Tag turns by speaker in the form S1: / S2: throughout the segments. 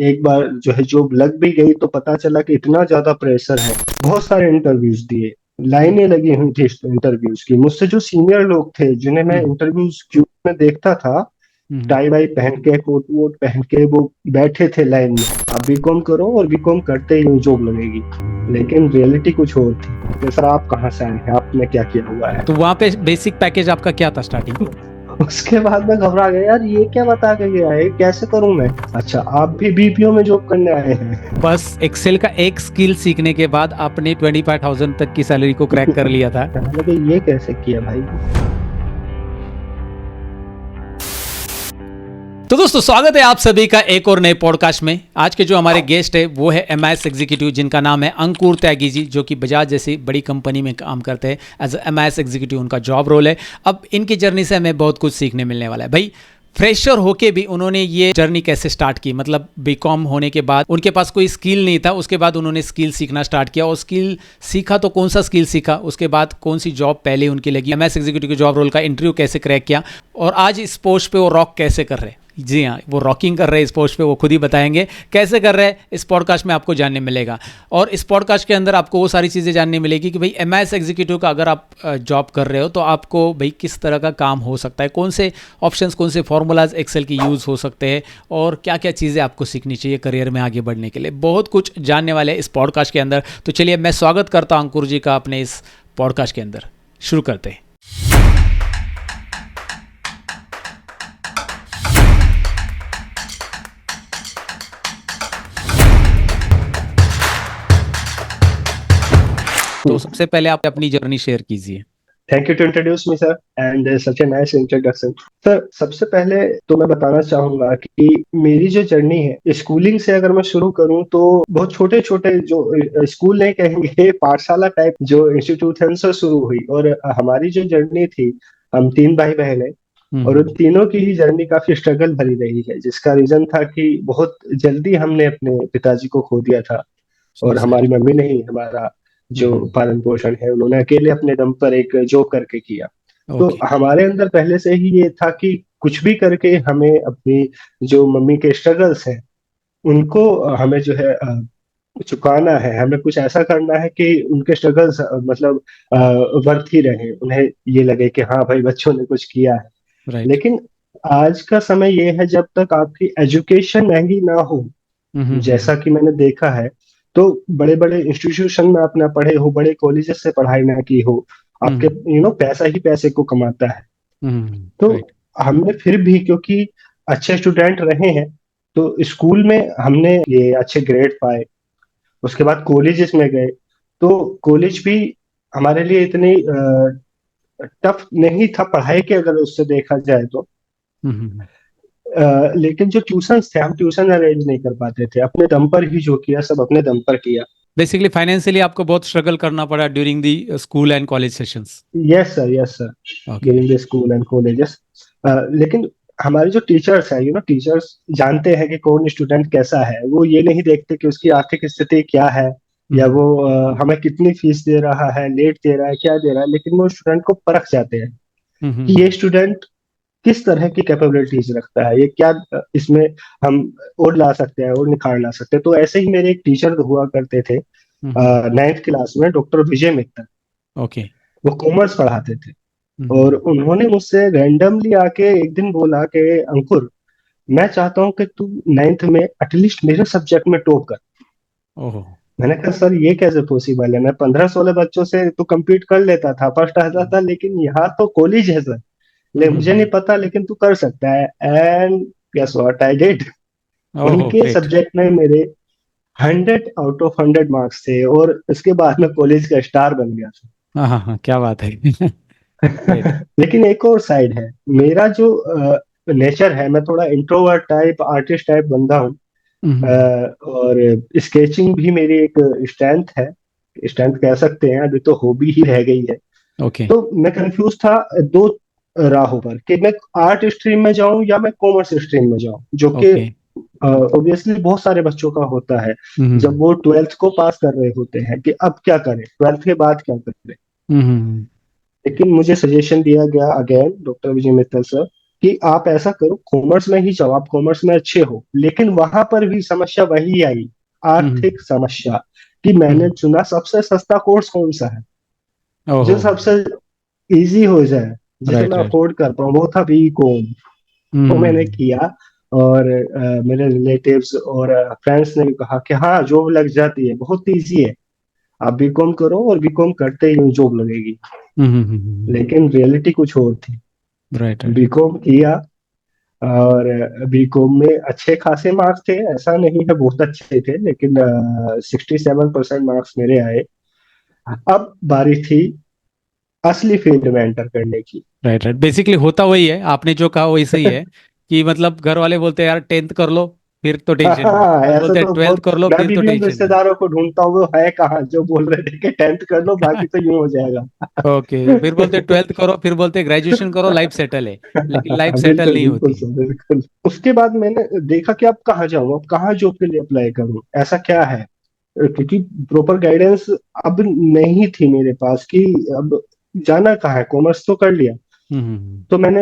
S1: एक बार जो है जॉब लग भी गई तो पता चला कि इतना ज्यादा प्रेशर है। बहुत सारे इंटरव्यूज दिए,
S2: हम्म,
S1: लाइनें लगी हुई थी इंटरव्यूज की। मुझसे जो सीनियर लोग थे जिन्हें मैं
S2: हम्म,
S1: इंटरव्यूज क्यू में देखता था,
S2: हम्म।
S1: टाई वाई पहन के, कोट वोट पहन के वो बैठे थे लाइन में। आप बीकॉम करो और बीकॉम करते ही जॉब लगेगी। लेकिन रियलिटी कुछ और थी कि सर आप कहाँ से आए हैं, आपने क्या किया हुआ है।
S2: तो वहाँ पे बेसिक पैकेज आपका क्या था स्टार्टिंग?
S1: उसके बाद मैं घबरा गया, यार ये क्या बता के गया है, कैसे करूं मैं। अच्छा, आप भी बीपीओ में जॉब करने आए हैं।
S2: बस एक्सेल का एक स्किल सीखने के बाद आपने 25,000 तक की सैलरी को क्रैक कर लिया था।
S1: कहने लगे ये कैसे किया भाई।
S2: तो दोस्तों, स्वागत है आप सभी का एक और नए पॉडकास्ट में। आज के जो हमारे गेस्ट है वो है एमआईएस एग्जीक्यूटिव, जिनका नाम है अंकुर त्यागी जी, जो कि बजाज जैसी बड़ी कंपनी में काम करते हैं एज एमआईएस एग्जीक्यूटिव। उनका जॉब रोल है। अब इनकी जर्नी से हमें बहुत कुछ सीखने मिलने वाला है भाई। फ्रेशर होके भी उन्होंने ये जर्नी कैसे स्टार्ट की, मतलब बीकॉम होने के बाद उनके पास कोई स्किल नहीं था, उसके बाद उन्होंने स्किल सीखना स्टार्ट किया और स्किल सीखा तो कौन सा स्किल सीखा, उसके बाद कौन सी जॉब पहले उनकी लगी, एमएस एग्जीक्यूटिव के जॉब रोल का इंटरव्यू कैसे क्रैक किया और आज इस पोस्ट पे वो रॉक कैसे कर रहे हैं। जी हाँ, वो रॉकिंग कर रहे हैं इस पोस्ट पे, वो खुद ही बताएंगे कैसे कर रहे हैं। इस पॉडकास्ट में आपको जानने मिलेगा और इस पॉडकास्ट के अंदर आपको वो सारी चीज़ें जानने मिलेगी कि भाई एमआईएस एग्जीक्यूटिव का अगर आप जॉब कर रहे हो तो आपको भाई किस तरह का काम हो सकता है, कौन से ऑप्शंस, कौन से फॉर्मूलाज एक्सेल की यूज़ हो सकते हैं और क्या क्या चीज़ें आपको सीखनी चाहिए करियर में आगे बढ़ने के लिए। बहुत कुछ जानने वाले हैं इस पॉडकास्ट के अंदर। तो चलिए मैं स्वागत करता हूँ अंकुर जी का अपने इस पॉडकास्ट के अंदर। शुरू करते हैं। तो सबसे पहले आप अपनी जर्नी शेयर कीजिए।
S1: Thank you to introduce me sir and such a nice introduction. Sir सबसे पहले तो मैं बताना चाहूंगा कि मेरी जो जर्नी है स्कूलिंग से अगर मैं शुरू करूं तो बहुत छोटे छोटे जो स्कूल नहीं कहेंगे, पाठशाला टाइप जो इंस्टीट्यूशन से शुरू हुई। और हमारी जो जर्नी थी, हम तीन भाई बहन हैं और उन
S2: हम्म।
S1: तीनों की ही जर्नी काफी स्ट्रगल भरी रही है, जिसका रीजन था कि बहुत जल्दी हमने अपने पिताजी को खो दिया था।
S2: सो
S1: और हमारी
S2: सैड।
S1: मम्मी ने ही हमारा जो
S2: हम्म।
S1: पालन पोषण है उन्होंने अकेले अपने दम पर एक जॉब करके किया। तो
S2: ओके।
S1: हमारे अंदर पहले से ही ये था कि कुछ भी करके हमें अपनी जो मम्मी के स्ट्रगल्स हैं उनको हमें जो है चुकाना है। हमें कुछ ऐसा करना है कि उनके स्ट्रगल्स मतलब वर्थ ही रहे, उन्हें ये लगे कि हाँ भाई बच्चों ने कुछ किया है।
S2: राइट।
S1: लेकिन आज का समय ये है, जब तक आपकी एजुकेशन महंगी ना हो,
S2: हम्म।
S1: जैसा कि मैंने देखा है, तो बड़े बड़े इंस्टीट्यूशन में आप ना पढ़े हो, बड़े कॉलेजेस से पढ़ाई ना की हो, आपके
S2: हम्म।
S1: पैसा ही पैसे को कमाता है। तो
S2: राइट।
S1: हमने फिर भी क्योंकि अच्छे स्टूडेंट रहे हैं, तो स्कूल में हमने ये अच्छे ग्रेड पाए। उसके बाद कॉलेजेस में गए, तो कॉलेज भी हमारे लिए इतनी टफ नहीं था पढ़ाई के, अगर उससे देखा जाए तो।
S2: हम्म।
S1: लेकिन जो ट्यूशंस थे, हम ट्यूशन अरेंज नहीं कर पाते थे, अपने दम पर ही जो किया सब अपने दम पर किया।
S2: बेसिकली फाइनेंशियली आपको बहुत स्ट्रगल करना पड़ा during the school and college sessions.
S1: Yes sir, yes sir,
S2: okay.
S1: During the school and colleges. लेकिन हमारे जो टीचर्स है, टीचर्स जानते हैं कि कौन स्टूडेंट कैसा है। वो ये नहीं देखते कि उसकी आर्थिक स्थिति क्या है, या
S2: हम्म।
S1: वो हमें कितनी फीस दे रहा है, लेट दे रहा है, क्या दे रहा है। लेकिन वो स्टूडेंट को परख जाते हैं कि ये
S2: हम्म।
S1: स्टूडेंट किस तरह की कैपेबिलिटीज रखता है, ये क्या इसमें हम और ला सकते हैं और निखार ला सकते हैं। तो ऐसे ही मेरे एक टीचर हुआ करते थे
S2: हम्म।
S1: 9th क्लास में, डॉक्टर विजय मित्तल।
S2: ओके।
S1: वो कॉमर्स पढ़ाते थे और
S2: हम्म।
S1: उन्होंने मुझसे रैंडमली आके एक दिन बोला कि अंकुर, मैं चाहता हूँ कि तू 9th में एटलीस्ट मेरे सब्जेक्ट में टॉप कर।
S2: ओह।
S1: मैंने कहा सर ये कैसे पॉसिबल है, मैं 15-16 बच्चों से तो compete कर लेता था, फर्स्ट आता था, लेकिन यहाँ तो कॉलेज है सर। ले मुझे नहीं
S2: हम्म।
S1: पता, लेकिन तू कर सकता है। And guess what I did.
S2: Oh
S1: उनके
S2: ग्रेट।
S1: सब्जेक्ट में मेरे 100 आउट ऑफ 100 मार्क्स थे और इसके बाद मैं कॉलेज का स्टार बन गया
S2: हाँ हाँ हाँ, क्या बात है। ग्रेट।
S1: था। लेकिन एक और साइड है, मेरा जो नेचर है, मैं थोड़ा इंट्रोवर्ट टाइप, आर्टिस्ट टाइप बंदा हूँ। और स्केचिंग भी मेरी एक स्ट्रेंथ है, स्ट्रेंथ कह सकते हैं, अभी तो हॉबी ही रह गई है।
S2: ओके।
S1: तो मैं कंफ्यूज था दो राहों पर कि मैं आर्ट स्ट्रीम में जाऊं या मैं कॉमर्स स्ट्रीम में जाऊं, जो कि
S2: ओके।
S1: ऑब्वियसली बहुत सारे बच्चों का होता है
S2: हम्म।
S1: जब वो 12th को पास कर रहे होते हैं कि अब क्या करें, 12th के बाद क्या करें।
S2: हम्म।
S1: लेकिन मुझे सजेशन दिया गया अगेन डॉक्टर विजय मित्तल सर, कि आप ऐसा करो, कॉमर्स में ही जाओ, आप कॉमर्स में अच्छे हो। लेकिन वहां पर भी समस्या वही आई,
S2: हम्म
S1: आर्थिक समस्या, कि मैंने
S2: हम्म,
S1: चुना सबसे सस्ता कोर्स कौन सा है, जो
S2: ओहो।
S1: सबसे इजी हो जाए, जिसे
S2: राइट
S1: मैं
S2: राइट।
S1: अफोर्ड कर पाऊँ, वो था बी कॉम। तो मैंने
S2: हम्म
S1: किया। और मेरे रिलेटिव्स और फ्रेंड्स ने भी कहा कि हाँ जॉब लग जाती है, बहुत इजी है, आप बीकॉम करो और बीकॉम करते ही जॉब लगेगी। लेकिन रियलिटी कुछ और थी।
S2: Right right.
S1: बीकॉम किया, और बीकॉम में अच्छे खासे मार्क्स थे, ऐसा नहीं है बहुत अच्छे थे, लेकिन 67% मार्क्स मेरे आए। अब बारी थी असली फील्ड में एंटर करने की।
S2: राइट राइट, बेसिकली होता वही है, आपने जो कहा वही सही है। कि मतलब घर वाले बोलते हैं यार 10th कर लो, फिर तो टेंशन नहीं,
S1: हाँ,
S2: फिर
S1: ऐसा
S2: बोलते हैं
S1: तो
S2: 12th
S1: बहुत।
S2: कर लो,
S1: मैं
S2: फिर
S1: भी
S2: तो
S1: उन
S2: टेंशन नहीं।
S1: रिश्तेदारों को ढूंढता हूँ, वो है कहाँ जो बोल रहे थे कि 10th कर लो, बाकी तो यूं हो जाएगा।
S2: ओके, फिर बोलते 12th करो, फिर बोलते ग्रेजुएशन करो, लाइफ सेटल है। लेकिन लाइफ सेटल
S1: बिल्कुल
S2: नहीं
S1: बिल्कुल
S2: होती है।
S1: सर, बिल्कुल। उसके बाद मैंने देखा कि अब कहाँ जाऊँ, अब कहाँ जॉब के लिए अप्लाई करूँ, ऐसा क्या है, क्योंकि प्रॉपर गाइडेंस अब नहीं थी मेरे पास कि अब जाना कहाँ है, कॉमर्स तो कर लिया। तो मैंने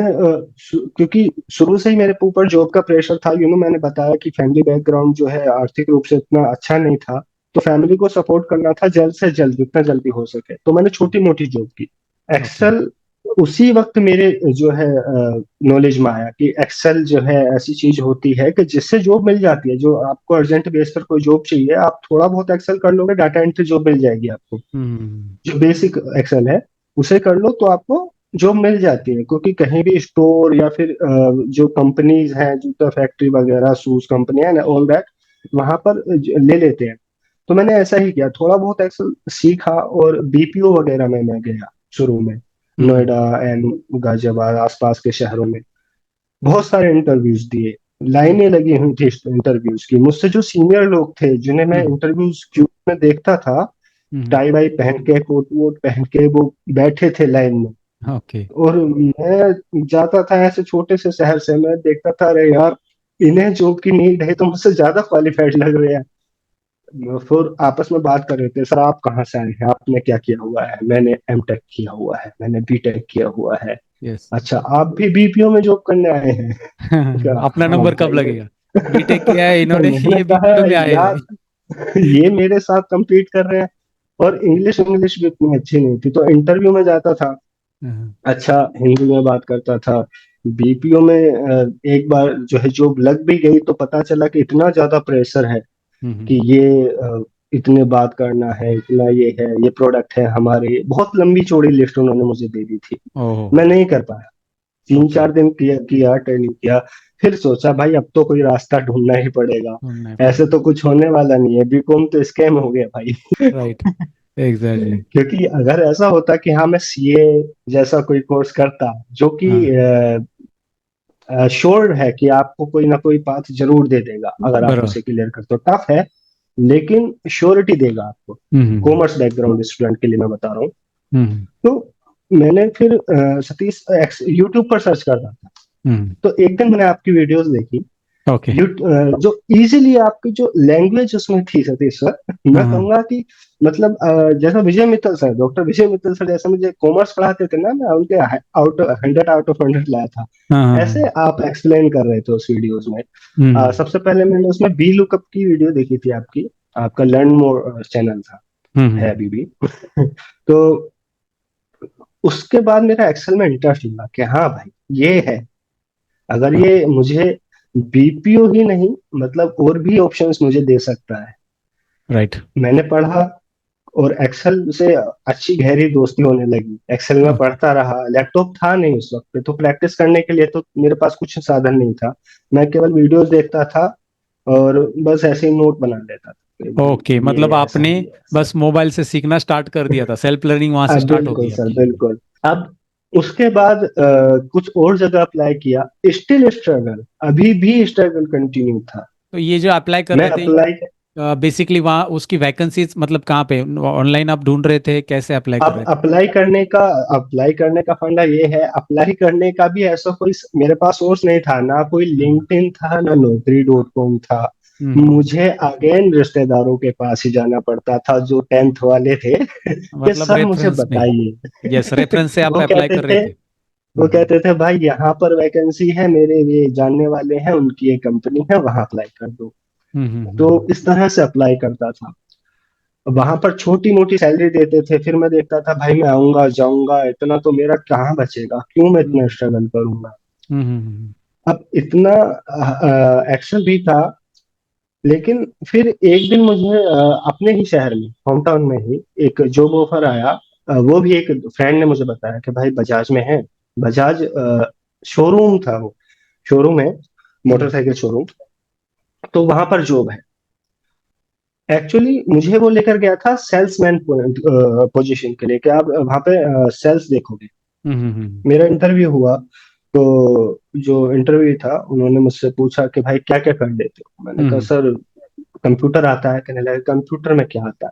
S1: क्योंकि शुरू से ही मेरे ऊपर जॉब का प्रेशर था, मैंने बताया कि फैमिली बैकग्राउंड जो है आर्थिक रूप से इतना अच्छा नहीं था। तो फैमिली को सपोर्ट करना था जल्द से जल्द, जितना जल्दी हो सके, तो मैंने छोटी मोटी जॉब की।
S2: ओके।
S1: एक्सेल उसी वक्त मेरे जो है नॉलेज में आया कि एक्सेल जो है ऐसी चीज होती है कि जिससे जॉब मिल जाती है, जो आपको अर्जेंट बेस पर कोई जॉब चाहिए, आप थोड़ा बहुत एक्सेल कर लोगे, डाटा एंट्री जॉब मिल जाएगी आपको।
S2: हम्म
S1: जो बेसिक एक्सेल है उसे कर लो तो आपको जॉब मिल जाती है, क्योंकि कहीं भी स्टोर या फिर जो कंपनीज हैं, जूता फैक्ट्री वगैरह, शूज कंपनी है ना, ऑल दैट, वहां पर ले लेते हैं। तो मैंने ऐसा ही किया, थोड़ा बहुत एक्सेल सीखा, और बीपीओ वगैरह में मैं गया शुरू में,
S2: हम्म
S1: नोएडा एंड गाजियाबाद आसपास के शहरों में। बहुत सारे इंटरव्यूज दिए, लाइनें लगी हुई थी इंटरव्यूज की। मुझसे जो सीनियर लोग थे जिन्हें मैं
S2: हम्म
S1: इंटरव्यूज क्यू में देखता था,
S2: हम्म,
S1: टाई वाई पहन के, कोट वोट पहन के, वो बैठे थे लाइन में।
S2: ओके।
S1: और मैं जाता था ऐसे छोटे से शहर से, मैं देखता था, अरे यार इन्हें जॉब की नीड है तो मुझसे ज्यादा क्वालिफाइड लग रहे हैं। फिर आपस में बात कर रहे थे, सर आप कहाँ से आए हैं, आपने क्या किया हुआ है, मैंने एम टेक किया हुआ है, मैंने बी टेक किया हुआ है।
S2: यस।
S1: अच्छा, आप भी बीपीओ में जॉब करने आए हैं? कहा,
S2: अपना
S1: हाँ
S2: नंबर कब
S1: भाई।
S2: लगेगा? बीटेक किया है इन्होंने,
S1: मैंने
S2: ये
S1: कहा
S2: बीपीओ में आए
S1: यार,
S2: हैं।
S1: ये मेरे साथ compete कर रहे हैं। और इंग्लिश इंग्लिश भी इतनी अच्छी नहीं थी, तो इंटरव्यू में जाता था,
S2: हम्म
S1: अच्छा हिंदी में बात करता था। बीपीओ में एक बार जो है जॉब लग भी गई, तो पता चला कि इतना ज्यादा प्रेशर है
S2: हम्म,
S1: कि ये इतने बात करना है, इतना ये है, ये प्रोडक्ट है हमारे, बहुत लंबी चौड़ी लिस्ट उन्होंने मुझे दे दी थी। मैं
S2: ओह।
S1: नहीं कर पाया। तीन
S2: ओके।
S1: चार दिन किया ट्रेनिंग किया। फिर सोचा भाई अब तो कोई रास्ता ढूंढना ही पड़ेगा,
S2: सुनना
S1: ऐसे
S2: पड़ेगा।
S1: तो कुछ होने वाला नहीं है, बीकॉम तो स्कैम हो गया भाई।
S2: राइट। एग्जैक्टली।
S1: क्योंकि अगर ऐसा होता कि हाँ मैं सीए जैसा कोई कोर्स करता, जो कि
S2: हाँ।
S1: श्योर है कि आपको कोई ना कोई पाथ जरूर दे देगा अगर आप
S2: बराबर।
S1: उसे क्लियर करते हो, टफ है लेकिन श्योरिटी देगा आपको।
S2: हम्म
S1: कॉमर्स बैकग्राउंड स्टूडेंट के लिए मैं बता रहा हूँ।
S2: हम्म
S1: तो मैंने फिर सतीश यूट्यूब पर सर्च कर रहा था।
S2: हम्म,
S1: तो एक दिन मैंने आपकी वीडियोस देखी,
S2: ओके।
S1: जो इजीली आपकी जो लैंग्वेज उसमें थी सतीश सर, मैं
S2: हाँ
S1: कहूंगा कि मतलब जैसा विजय मित्तल सर, डॉक्टर विजय मित्तल सर जैसे मुझे कॉमर्स पढ़ाते थे ना, मैं उनके आउट 100 आउट ऑफ 100 लाया था।
S2: हाँ हाँ
S1: ऐसे
S2: हाँ,
S1: आप एक्सप्लेन कर रहे थे उस वीडियोस में।
S2: हम्म
S1: सबसे पहले मैंने उसमें बी लुकअप की वीडियो देखी थी आपकी, आपका लर्न मोर चैनल था, है
S2: हम्म
S1: अभी भी। तो उसके बाद मेरा एक्सेल में इंटरेस्ट हुआ कि हाँ भाई ये है, अगर ये मुझे बीपीओ ही नहीं, मतलब और भी ऑप्शंस मुझे दे सकता है।
S2: राइट।
S1: मैंने पढ़ा, और एक्सेल से अच्छी गहरी दोस्ती होने लगी। एक्सेल में
S2: ओके।
S1: पढ़ता रहा, लैपटॉप था नहीं उस वक्त पे, तो प्रैक्टिस करने के लिए तो मेरे पास कुछ साधन नहीं था। मैं केवल वीडियोस देखता था, और बस ऐसे ही नोट बना लेता था कि भाई
S2: ओके, मतलब
S1: ये ऐसा
S2: आपने
S1: है, ये ऐसा
S2: बस मोबाइल से सीखना स्ट्रार्ट कर दिया था, सेल्फ लर्निंग वहां से
S1: है।
S2: स्टार्ट हो
S1: बिल्कुल
S2: गई
S1: सर,
S2: आपकी।
S1: बिल्कुल। अब उसके बाद कुछ और जगह अप्लाई किया, स्टिल स्ट्रगल, अभी भी स्ट्रगल कंटिन्यू था।
S2: तो ये जो अप्लाई कर
S1: मैं
S2: रहे थे,
S1: अप्लाई
S2: बेसिकली वहाँ उसकी वैकेंसीज मतलब कहाँ पे, ऑनलाइन आप ढूंढ रहे थे, कैसे अप्लाई कर
S1: अब
S2: रहे थे?
S1: अप्लाई करने का फंडा ये है, अप्लाई करने का भी ऐसा कोई मेरे पास सोर्स नहीं था, ना कोई
S2: हम्म
S1: लिंक्डइन था, ना नौकरी.com था।
S2: हम्म,
S1: मुझे अगेन रिश्तेदारों के पास ही जाना पड़ता था जो 10th वाले थे कि
S2: मतलब
S1: सर मुझे
S2: रेफरेंस में।
S1: बताइए।
S2: यस, रेफरेंस से आप
S1: वो
S2: अप्लाई
S1: कहते
S2: कर रहे
S1: थे,
S2: थे।
S1: वो कहते थे भाई यहाँ पर वैकेंसी है, मेरे ये जानने वाले हैं, उनकी एक कंपनी है, वहां अप्लाई कर दो। तो इस तरह से अप्लाई करता था। वहां पर छोटी मोटी सैलरी देते थे, फिर मैं देखता था भाई मैं आऊंगा जाऊंगा, इतना तो मेरा कहाँ बचेगा, क्यों मैं इतना स्ट्रगल करूंगा। अब इतना एक्शन भी था। लेकिन फिर एक दिन मुझे अपने ही शहर में, होम टाउन में ही एक जॉब ऑफर आया। वो भी एक फ्रेंड ने मुझे बताया कि भाई बजाज में है। बजाज शोरूम था वो, शोरूम है, मोटरसाइकिल शोरूम। तो वहां पर जॉब है। एक्चुअली मुझे वो लेकर गया था सेल्समैन पोजीशन के लिए, कि आप वहां पे सेल्स देखोगे। मेरा इंटरव्यू हुआ। तो जो इंटरव्यू था, उन्होंने मुझसे पूछा कि भाई क्या क्या कर लेते हो। मैंने कहा सर कंप्यूटर आता है। कहने लगे कंप्यूटर में क्या आता है।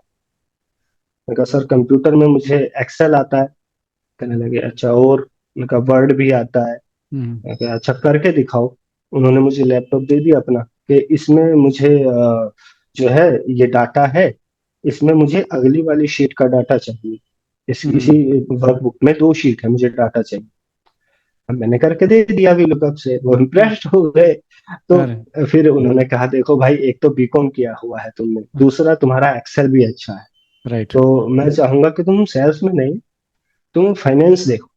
S1: मैंने कहा सर कंप्यूटर में मुझे एक्सेल आता है। कहने लगे अच्छा और। मैंने कहा वर्ड भी आता है। मैंने कहा अच्छा करके दिखाओ। उन्होंने मुझे लैपटॉप दे दिया अपना, कि इसमें मुझे जो है ये डाटा है, इसमें मुझे अगली वाली शीट का डाटा चाहिए। इसी वर्कबुक में दो शीट है, मुझे डाटा चाहिए। अब मैंने करके दे दिया भी लुकअप से, वो इम्प्रेस्ड हो गए। तो
S2: अरे
S1: फिर उन्होंने कहा देखो भाई, एक तो बीकॉम किया हुआ है तुमने, दूसरा तुम्हारा एक्सेल भी अच्छा है।
S2: राइट,
S1: तो मैं चाहूंगा कि तुम सेल्स में नहीं, तुम फाइनेंस देखो।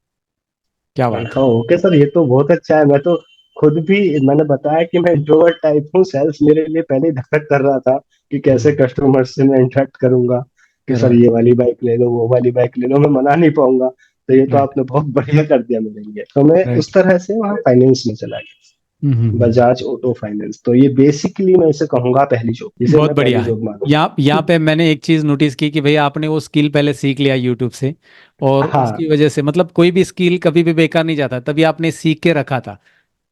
S2: क्या
S1: मैंने
S2: बात
S1: कहा
S2: है।
S1: ओके सर, ये तो बहुत अच्छा है। मैं तो खुद भी, मैंने बताया कि मैं इंट्रोवर्ट टाइप हूँ, सेल्स मेरे लिए पहले ही धड़क कर रहा था कि कैसे कस्टमर से मैं इंटरेक्ट करूंगा। कि सर
S2: राइट,
S1: ये वाली बाइक ले लो, वो वाली बाइक ले लो, मैं मना नहीं पाऊंगा। तो ये तो
S2: राइट,
S1: आपने बहुत बढ़िया कर दिया मेरे लिए। तो मैं
S2: राइट।
S1: उस तरह से वहाँ फाइनेंस में चला गया, बजाज ऑटो फाइनेंस। तो ये बेसिकली मैं इसे कहूंगा पहली जॉब, जिसे
S2: बहुत
S1: मैं
S2: बढ़िया
S1: पहली
S2: है।
S1: जॉब मानूंगा।
S2: यहाँ पे मैंने एक चीज नोटिस की कि भैया आपने वो स्किल पहले सीख लिया यूट्यूब से, और
S1: हाँ
S2: उसकी वजह से मतलब कोई भी स्किल कभी भी बेकार नहीं जाता, तभी आपने सीख के रखा था।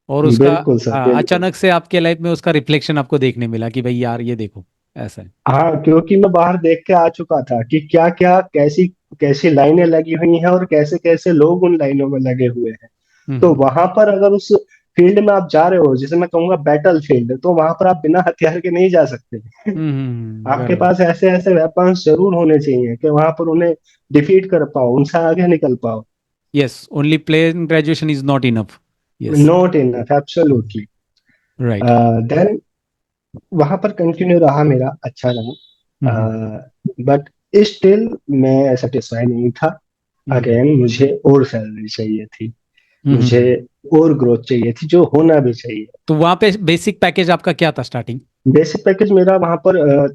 S2: और उसका
S1: बिल्कुल सर, बिल्कुल।
S2: अचानक से आपके लाइफ में उसका रिफ्लेक्शन आपको देखने मिला कि भाई यार ये देखो, ऐसा है।
S1: हाँ, क्योंकि मैं बाहर देख के आ चुका था कि क्या क्या कैसी कैसी लाइनें लगी हुई हैं, और कैसे कैसे लोग उन लाइनों में लगे हुए हैं। तो
S2: हम्म,
S1: वहां पर अगर उस फील्ड में आप जा रहे हो, जिसे मैं कहूंगा बैटल फील्ड, तो वहां पर आप बिना हथियार के नहीं जा सकते। आपके
S2: बराबर।
S1: पास ऐसे ऐसे वेपन्स जरूर होने चाहिए कि वहां पर उन्हें डिफीट कर पाओ, उनसे आगे निकल पाओ।
S2: Yes, only plain graduation is not enough. Yes.
S1: Not enough, absolutely.
S2: Right.
S1: Then वहां पर कंटिन्यू रहा मेरा, अच्छा
S2: हम्म,
S1: रहा। बट स्टिल मैं सेटिस्फाई नहीं था।
S2: हम्म,
S1: अगेन मुझे और सैलरी चाहिए थी, मुझे
S2: हम्म।
S1: और ग्रोथ चाहिए थी, जो होना भी चाहिए।
S2: तो वहाँ पे बेसिक पैकेज आपका क्या था स्टार्टिंग?
S1: बेसिक पैकेज मेरा वहां पर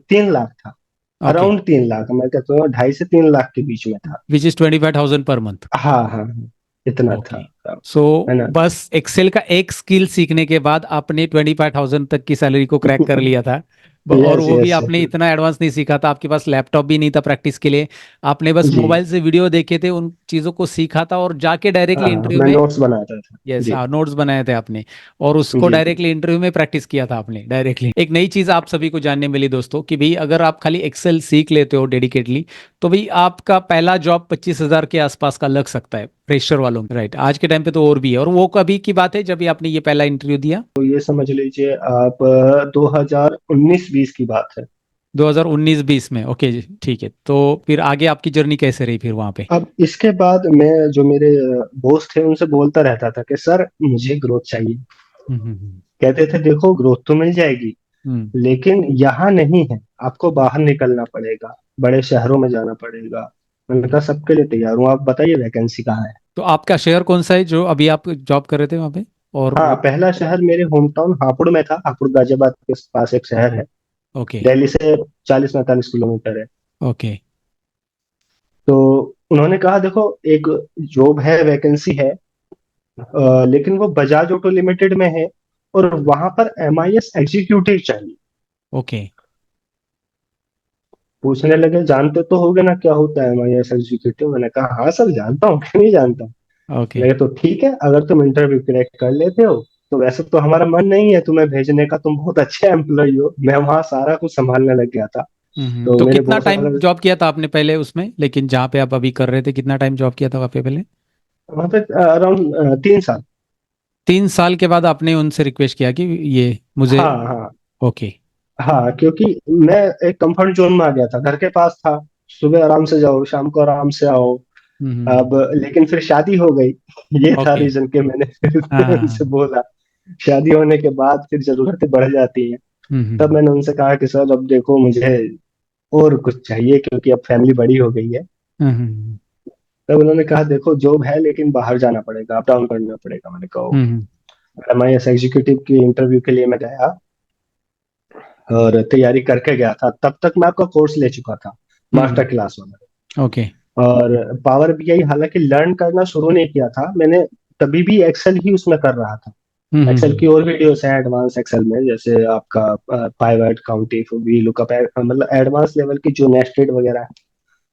S1: 3 लाख था।
S2: ओके।
S1: अराउंड 3 लाख, मैं कहता हूँ 2.5 से 3 लाख के बीच में था।
S2: Which is 25,000 per month.
S1: हाँ हाँ हाँ, इतना था।
S2: ओके। सो
S1: है ना।
S2: बस एक्सेल का एक स्किल सीखने के बाद आपने 25,000 तक की सैलरी को क्रैक कर लिया था। और
S1: यस
S2: वो भी
S1: यस
S2: आपने
S1: यस।
S2: इतना एडवांस नहीं सीखा था, आपके पास लैपटॉप भी नहीं था प्रैक्टिस के लिए। आपने बस
S1: जी।
S2: मोबाइल से वीडियो देखे थे, उन चीज़ों को सीखा था और जाके डायरेक्टली
S1: हाँ,
S2: इंटरव्यू
S1: मैं
S2: में।
S1: नोट्स बनाता था।
S2: यस,
S1: जी
S2: हाँ, नोट्स बनाए थे आपने। और उसको
S1: जी जी।
S2: डायरेक्टली इंटरव्यू में प्रैक्टिस किया था आपने डायरेक्टली। एक नई चीज़ आप सभी को जानने मिली दोस्तों कि भाई अगर आप खाली एक्सेल सीख लेते हो डेडिकेटली, तो भाई आपका पहला जॉब 25,000 के आसपास का लग सकता है फ्रेशर वालों में। राइट, आज के टाइम पे तो और भी है। और वो कभी की बात है जब भी आपने ये पहला इंटरव्यू दिया?
S1: तो ये समझ लीजिए आप 2019-20 की बात है।
S2: 2019-20 में? ओके जी, ठीक है। तो फिर आगे आपकी जर्नी कैसे रही फिर वहाँ पे?
S1: अब इसके बाद मैं, जो मेरे बॉस थे, उनसे बोलता रहता था कि सर मुझे ग्रोथ चाहिए।
S2: हम्म, हम्म,
S1: कहते थे देखो ग्रोथ तो मिल जाएगी,
S2: हम्म।
S1: लेकिन यहाँ नहीं है, आपको बाहर निकलना पड़ेगा, बड़े शहरों में जाना पड़ेगा। मैंने कहा सबके लिए तैयार हूँ, आप बताइए वैकेंसी कहाँ है।
S2: तो आपका शहर कौन सा है जो अभी आप जॉब कर रहे थे वहाँ पे? और
S1: हाँ,
S2: वो?
S1: पहला शहर मेरे होम टाउन हापुड़ में था। हापुड़ गाजियाबाद के पास एक शहर है,
S2: ओके,
S1: दिल्ली से 40-45 किलोमीटर है।
S2: ओके,
S1: तो उन्होंने कहा देखो एक जॉब है, वैकेंसी है, लेकिन वो बजाज ऑटो लिमिटेड में है, और वहां पर एमआईएस एग्जीक्यूटिव चाहिए।
S2: ओके।
S1: पूछने लगे जानते तो होगे ना क्या होता है एमआईएस एग्जीक्यूटिव। मैंने कहा हाँ सर जानता हूँ, क्यों नहीं जानता।
S2: ओके।
S1: लगे तो ठीक है, अगर तुम इंटरव्यू क्रैक कर लेते हो, तो वैसे तो हमारा मन नहीं है तुम्हें भेजने का, तुम बहुत अच्छे एम्प्लॉय हो। मैं वहां सारा कुछ संभालने लग गया था। तो
S2: तो
S1: मेरे
S2: कितना
S1: बॉस
S2: टाइम
S1: अगर,
S2: जॉब किया था आपने पहले उसमें, लेकिन जहाँ पे आप अभी कर रहे थे कितना टाइम जॉब किया था वहाँ पे पहले?
S1: वहां पे अराउंड 3 साल।
S2: 3 साल के बाद आपने उनसे रिक्वेस्ट किया कि ये मुझे?
S1: हाँ हाँ
S2: ओके।
S1: हाँ, क्योंकि मैं एक कंफर्ट जोन में आ गया था, घर के पास था। सुबह आराम से जाओ, शाम को आराम से आओ। अब लेकिन फिर शादी हो गई। ये था
S2: ओके।
S1: रीजन कि मैंने फिर उनसे
S2: हाँ।
S1: बोला। शादी होने के बाद फिर जरूरतें बढ़ जाती हैं। तब
S2: हम्म
S1: मैंने उनसे कहा कि सर अब देखो मुझे और कुछ चाहिए, क्योंकि अब फैमिली बड़ी हो गई है।
S2: हम्म
S1: तब उन्होंने कहा देखो जॉब है लेकिन बाहर जाना पड़ेगा, अप डाउन करना पड़ेगा। मैंने कहा ओके।
S2: हम्म
S1: एमआईएस एग्जीक्यूटिव की इंटरव्यू के लिए मैं गया और तैयारी करके गया था। तब तक मैं आपका कोर्स ले चुका था, मास्टर
S2: हम्म।
S1: क्लास वाला।
S2: ओके।
S1: और पावर बीआई हालांकि लर्न करना शुरू नहीं किया था मैंने, तभी भी एक्सेल ही उसमें कर रहा था। एक्सेल
S2: हम्म।
S1: की और वीडियोस हैं एडवांस एक्सेल में, जैसे आपका पाइवट, काउंटिफ, वी लुकअप, मतलब एडवांस लेवल की जो नेस्टेड वगैरह है,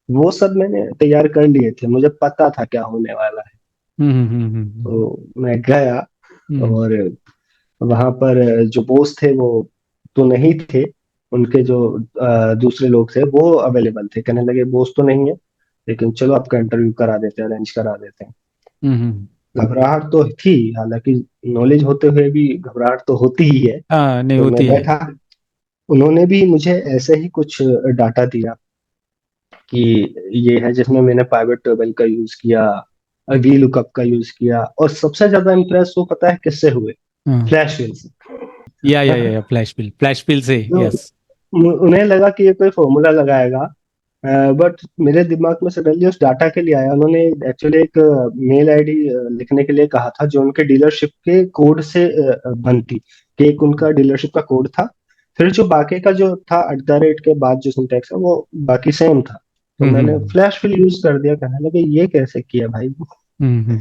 S1: वो सब मैंने तैयार कर लिए थे। मुझे पता था क्या होने वाला है।
S2: हम्म।
S1: तो मैं गया
S2: हम्म
S1: और वहां पर जो बॉस थे वो तो नहीं थे, उनके जो दूसरे लोग थे वो अवेलेबल थे। कहने लगे बॉस तो नहीं है लेकिन चलो आपका इंटरव्यू करा देते हैं, अरेंज करा देते हैं।
S2: हम्म।
S1: घबराहट तो थी, हालांकि नॉलेज होते हुए भी घबराहट तो होती ही है।
S2: हाँ, नहीं
S1: तो मैं
S2: होती है।
S1: बैठा, उन्होंने भी मुझे ऐसे ही कुछ डाटा दिया कि ये है, जिसमें मैंने पाइवट टेबल का यूज किया, वी लुकअप का यूज किया, और सबसे ज्यादा इम्प्रेस वो पता है किससे हुए?
S2: हाँ।
S1: फ्लैश सेल से।
S2: या फ्लैश बिल से,
S1: तो
S2: यस।
S1: उन्हें लगा कि ये कोई फॉर्मूला लगाएगा, बट मेरे दिमाग में सडनली उस डाटा के लिए आया। उन्होंने एक्चुअली एक मेल आईडी लिखने के लिए कहा था जो उनके डीलरशिप के कोड से बनती, कि एक उनका डीलरशिप का कोड था, फिर जो बाकी का जो था एट द रेट के बाद जो सिंटैक्स है वो बाकी सेम था। तो मैंने
S2: हम्म
S1: फ्लैश फिल यूज कर दिया। कहने लगे ये कैसे किया भाई?
S2: हम्म।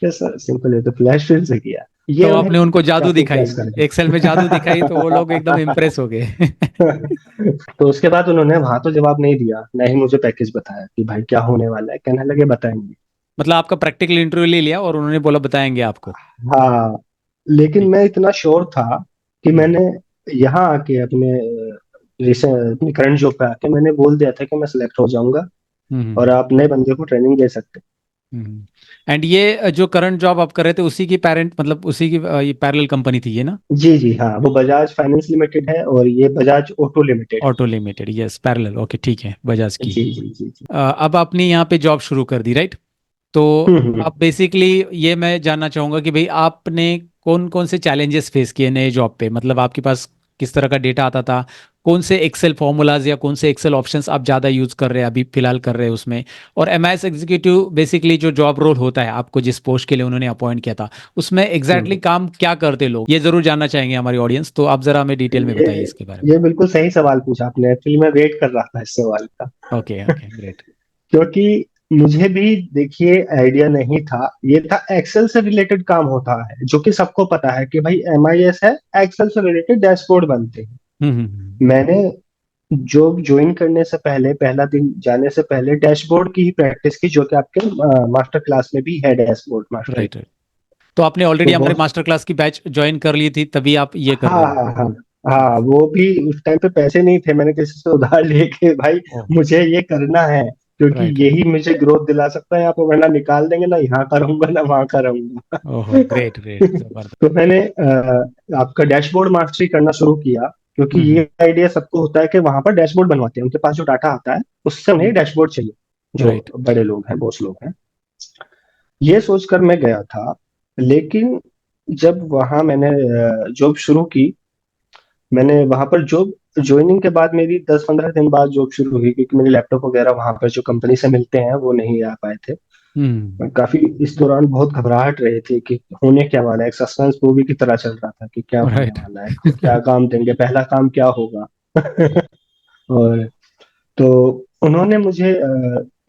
S1: कैसा सिंपल है, तो फ्लैश फिल से किया।
S2: तो
S1: ये उन्हें
S2: आपने उनको जादू
S1: काफी
S2: दिखाई,
S1: इम्प्रेस कर गया।
S2: एक्सेल में जादू दिखाई, तो वो लोग एकदम इम्प्रेस हो गए।
S1: तो उसके बाद उन्होंने वहां तो जवाब नहीं दिया, ना ही मुझे पैकेज बताया कि भाई क्या होने वाला है। कहने लगे बताएंगे।
S2: मतलब आपका प्रैक्टिकल इंटरव्यू ले लिया और उन्होंने बोला बताएंगे आपको।
S1: हाँ, लेकिन
S2: ठीक।
S1: मैं इतना श्योर था कि
S2: हम्म
S1: मैंने यहाँ आके अपने अपनी करंट जॉब पे आके मैंने बोल दिया था कि मैं सिलेक्ट हो जाऊंगा और
S2: हम्म
S1: आप नए बंदे को ट्रेनिंग दे सकते
S2: एंड ये जो करंट जॉब आप कर रहे थे उसी की पेरेंट, मतलब उसी की ये पैरेलल कंपनी थी ये ना?
S1: हैं। जी जी हाँ, वो बजाज फाइनेंस लिमिटेड है और ये Bajaj auto limited
S2: auto limited, yes, parallel, okay, ठीक है, बजाज
S1: है।
S2: की।
S1: जी जी जी जी।
S2: अब आपने यहाँ पे जॉब शुरू कर दी, राइट? तो
S1: हम्म।
S2: आप बेसिकली, ये मैं जानना चाहूँगा कि भाई आपने कौन कौन से चैलेंजेस फेस किए नए जॉब पे, मतलब आपके पास किस तरह का डेटा आता था, कौन से एक्सेल फॉर्मूलाज या कौन से एक्सेल ऑप्शंस आप ज़्यादा यूज़ कर रहे हैं अभी फिलहाल कर रहे हैं उसमें? और एमआईएस एग्जीक्यूटिव बेसिकली जो जॉब रोल होता है आपको जिस पोस्ट के लिए उन्होंने अपॉइंट किया था, उसमें एग्जैक्टली
S1: हम्म।
S2: काम क्या करते लोग, ये ज़रूर जानना चाहेंगे हमारी ऑडियंस, तो आप ज़रा हमें डिटेल में
S1: ये
S2: बताइए इसके बारे
S1: ये बिल्कुल सही सवाल पूछा आपने। एक्चुअली मैं वेट कर रहा था इस सवाल का।
S2: में। Okay okay, great.
S1: क्योंकि मुझे भी देखिए आइडिया नहीं था। ये था एक्सेल से रिलेटेड काम होता है, जो कि सबको पता है कि भाई एमआईएस है, एक्सेल से रिलेटेड डैशबोर्ड बनते हैं।
S2: हम्म।
S1: मैंने जॉब ज्वाइन करने से पहले, पहला दिन जाने से पहले डैशबोर्ड की ही प्रैक्टिस की, जो कि आपके मास्टर क्लास में भी है, डैशबोर्ड मास्टरी।
S2: Right right. तो आपने ऑलरेडी
S1: तो
S2: हमारे
S1: बहुत,
S2: मास्टर क्लास की बैच ज्वाइन कर ली थी तभी आप ये कर
S1: हाँ
S2: रहे हो?
S1: हाँ हाँ हाँ, वो भी उस टाइम पे पैसे नहीं थे, मैंने किसी से उधार लेके भाई
S2: ओह,
S1: मुझे ये करना है, क्योंकि
S2: राइट राइट।
S1: यही मुझे ग्रोथ दिला सकता है। आप वरना निकाल देंगे ना, यहाँ का रहूंगा ना वहां का रहूंगा।
S2: ओहो, ग्रेट ग्रेट, जबरदस्त।
S1: तो मैंने आपका डैशबोर्ड मास्टरी करना शुरू किया, क्योंकि
S2: हम्म
S1: ये आइडिया सबको होता है कि वहां पर डैशबोर्ड बनवाते हैं, उनके पास जो डाटा आता है उससे उन्हें डैशबोर्ड चाहिए, जो
S2: राइट।
S1: बड़े लोग हैं, बॉस लोग हैं। ये सोचकर मैं गया था। लेकिन जब वहां मैंने जॉब शुरू की, मैंने वहां पर जॉब ज्वाइनिंग के बाद मेरी 10-15 दिन बाद जॉब शुरू हुई, क्योंकि मेरे लैपटॉप वगैरह वहां पर जो कंपनी से मिलते हैं वो नहीं आ पाए थे।
S2: हम्म।
S1: काफी इस दौरान बहुत घबराहट रही थी कि होने क्या वाला है। एक सस्पेंस मूवी की तरह चल रहा था कि क्या होने
S2: राइट।
S1: वाला है, क्या काम देंगे, पहला काम क्या होगा। और तो उन्होंने मुझे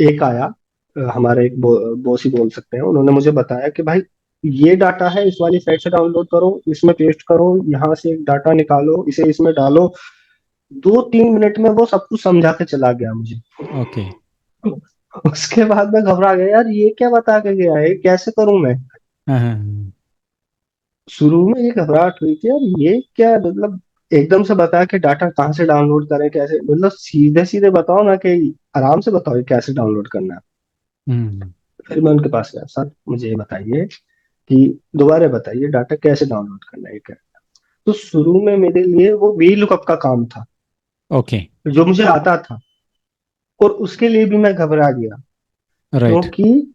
S1: एक आया, हमारे एक बॉस ही बोल सकते हैं, उन्होंने मुझे बताया कि भाई ये डाटा है, इस वाली साइट से डाउनलोड करो, इसमें पेस्ट करो, यहाँ से एक डाटा निकालो, इसे इसमें डालो। 2-3 मिनट में वो सब कुछ समझा के चला गया मुझे।
S2: ओके।
S1: उसके बाद मैं घबरा गया, यार ये क्या बता के गया है, कैसे करूं मैं?
S2: हाँ हाँ, हाँ।
S1: शुरू में ये घबराहट हुई थी, यार ये क्या मतलब, एकदम से बता के डाटा कहाँ से डाउनलोड करें, कैसे, मतलब सीधे सीधे बताओ ना, कि आराम से बताओ ये कैसे डाउनलोड करना है।
S2: हम्म
S1: फिर मैं उनके पास गया, सर मुझे ये बताइए कि दोबारा बताइए डाटा कैसे डाउनलोड करना है क्या? तो शुरू में मेरे लिए वो वी लुकअप का काम था,
S2: ओके।
S1: जो मुझे आता था, और उसके लिए भी मैं घबरा गया।
S2: राइट।
S1: क्योंकि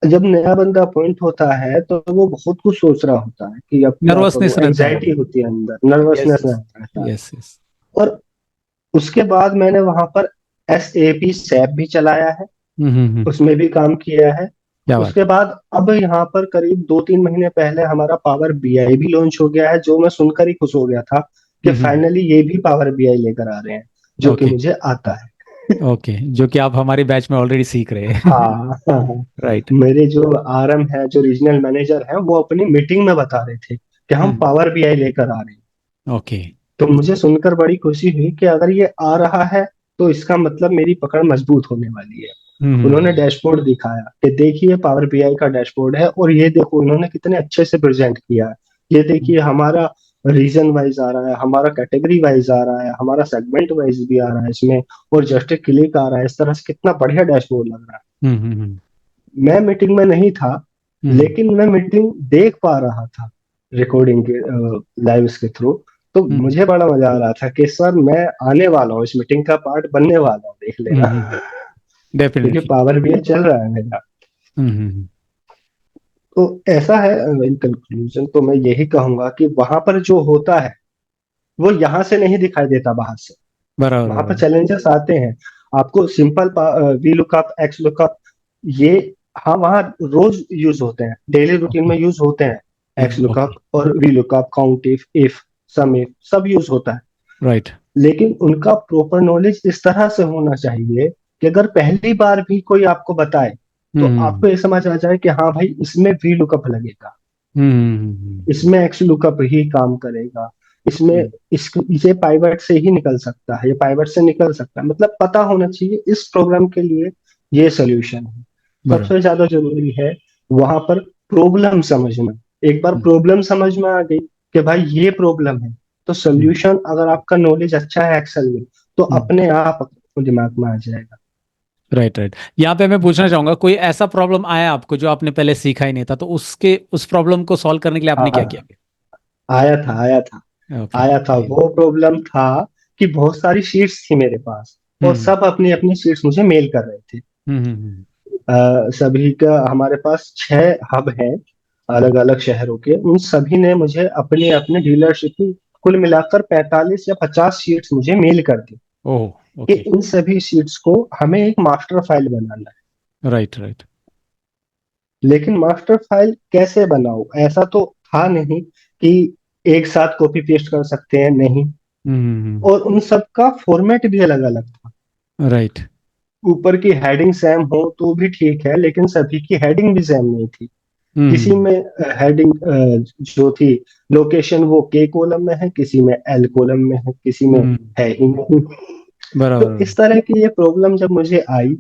S1: जब नया बंदा अपॉइंट होता है तो वो बहुत कुछ सोच रहा होता है कि अब क्या करूं,
S2: नर्वसनेस रहता है।
S1: एंजाइटी होती है अंदर,
S2: यस,
S1: नर्वसनेस रहता है।
S2: Yes, yes.
S1: और उसके बाद मैंने वहां पर SAP सैप भी चलाया है,
S2: हम्म।
S1: उसमें भी काम किया है।
S2: क्या बात
S1: उसके बाद अब यहाँ पर करीब 2-3 महीने पहले हमारा पावर BI भी लॉन्च हो गया है, जो मैं सुनकर ही खुश हो गया था कि
S2: है।
S1: फाइनली ये भी पावर BI लेकर आ रहे हैं, जो कि
S2: ओके,
S1: मुझे आता है।
S2: ओके, जो कि आप हमारे बैच में ऑलरेडी सीख रहे हैं।
S1: हाँ, हाँ।
S2: राइट।
S1: मेरे जो RM है, जो रीजनल मैनेजर है, वो अपनी मीटिंग में बता रहे थे कि हम
S2: हम्म।
S1: पावर BI लेकर आ रहे हैं।
S2: ओके।
S1: तो मुझे सुनकर बड़ी खुशी हुई कि अगर ये आ रहा है तो इसका मतलब मेरी पकड़ मजबूत होने वाली है। उन्होंने
S2: हम्म।
S1: डैशबोर्ड दिखाया कि देखिए पावर BI का डैशबोर्ड है, और ये देखो इन्होंने कितने अच्छे से प्रेजेंट किया है। ये देखिए हमारा रीजन वाइज आ रहा है, हमारा कैटेगरी वाइज आ रहा है, हमारा सेगमेंट वाइज भी आ रहा है इसमें, और जस्ट क्लिक आ रहा है। इस तरह से कितना बढ़िया डैशबोर्ड लग रहा है।
S2: हम्म।
S1: मैं मीटिंग में नहीं था,
S2: हम्म।
S1: लेकिन मैं मीटिंग देख पा रहा था रिकॉर्डिंग के, लाइव के थ्रू। तो मुझे बड़ा मजा आ रहा था कि सर मैं आने वाला हूँ, इस मीटिंग का पार्ट बनने वाला हूँ, देख लेना। क्योंकि
S2: डेफिनेटली।
S1: पावर BI चल रहा है मेरा।
S2: हम्म।
S1: तो ऐसा है। इन कंक्लूजन तो मैं यही कहूंगा कि वहां पर जो होता है वो यहाँ से नहीं दिखाई देता, बाहर से।
S2: बराबर,
S1: वहां पर
S2: बराबर।
S1: चैलेंजेस आते हैं। आपको सिंपल VLOOKUP, XLOOKUP, ये, हाँ, वहाँ रोज यूज होते हैं, डेली रूटीन
S2: ओके।
S1: में यूज होते हैं।
S2: ओके।
S1: XLOOKUP और VLOOKUP, count if, sum if, सब यूज होता है।
S2: राइट।
S1: लेकिन उनका प्रॉपर नॉलेज इस तरह से होना चाहिए कि अगर पहली बार भी कोई आपको बताए तो
S2: हम्म।
S1: आपको ये समझ आ जाए कि हाँ भाई, इसमें VLOOKUP लगेगा,
S2: हम्म।
S1: इसमें XLOOKUP ही काम करेगा, इसमें
S2: हम्म।
S1: ये पाइवट से ही निकल सकता है, ये पाइवट से निकल सकता है, मतलब पता होना चाहिए इस प्रोग्राम के लिए ये सोल्यूशन है।
S2: बराबर।
S1: सबसे ज्यादा जरूरी है वहां पर प्रॉब्लम समझना। एक बार
S2: हम्म।
S1: प्रॉब्लम समझ में आ गई कि भाई ये प्रॉब्लम है, तो सोल्यूशन, अगर आपका नॉलेज अच्छा है एक्सेल में, तो
S2: हम्म।
S1: अपने आप आपको दिमाग में आ जाएगा।
S2: Right, right. यहाँ पे मैं पूछना चाहूंगा, कोई ऐसा प्रॉब्लम आया आपको जो आपने पहले सीखा ही नहीं था, तो उसके उस प्रॉब्लम को सॉल्व करने के लिए आपने क्या
S1: हाँ,
S2: किया?
S1: आया था, आया था।
S2: ओके,
S1: आया था।
S2: बताइए।
S1: वो प्रॉब्लम था कि बहुत सारी शीट्स थी मेरे पास, और
S2: हम्म।
S1: सब अपनी अपनी शीट्स मुझे मेल कर रहे थे।
S2: हम्म।
S1: सभी का, हमारे पास 6 हब हैं अलग अलग शहरों के, उन सभी ने मुझे अपने अपने डीलरशिप की कुल मिलाकर 45 या 50 शीट्स मुझे मेल कर दी
S2: ओह।
S1: कि
S2: ओके।
S1: इन सभी शीट्स को हमें एक मास्टर फाइल बनाना है।
S2: Right, right.
S1: लेकिन मास्टर फाइल कैसे बनाऊं, ऐसा तो था नहीं कि एक साथ कॉपी पेस्ट कर सकते हैं, नहीं।
S2: हम्म।
S1: और उन सब का फॉर्मेट भी अलग अलग था।
S2: राइट।
S1: ऊपर की हेडिंग सेम हो तो भी ठीक है, लेकिन सभी की हेडिंग भी सेम नहीं थी। किसी
S2: हम्म।
S1: में हेडिंग जो थी, लोकेशन, वो K कॉलम में है, किसी में L कॉलम में है, किसी में
S2: हम्म।
S1: है ही नहीं। तो
S2: बराबर।
S1: इस तरह की ये प्रॉब्लम जब मुझे आई,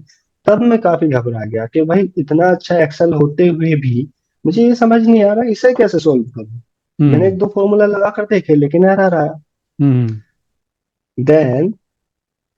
S1: तब मैं काफी घबरा गया कि भाई इतना अच्छा एक्सेल होते हुए भी मुझे ये समझ नहीं आ रहा इसे कैसे सोल्व करूं। मैंने
S2: हम्म।
S1: 1-2 फॉर्मूला लगा कर देखे, लेकिन एरर आया।
S2: Hmm.
S1: Then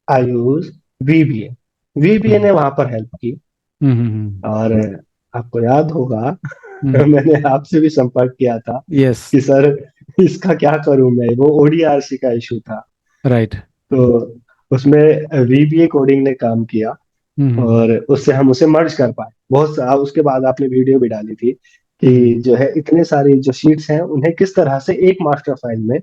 S1: I use VBA। VBA
S2: hmm.
S1: ने वहां पर हेल्प की।
S2: हम्म।
S1: और आपको याद होगा,
S2: हम्म।
S1: मैंने आपसे भी संपर्क किया था
S2: यस।
S1: कि सर इसका क्या करूं मैं, वो ODRC का इशू था।
S2: राइट।
S1: तो उसमें VBA कोडिंग ने काम किया,
S2: हम्म।
S1: और उससे हम उसे मर्ज कर पाए। उसके बाद आपने वीडियो भी डाली थी कि
S2: हम्म।
S1: जो है इतने सारी जो शीट्स हैं उन्हें किस तरह से एक मास्टर फाइल में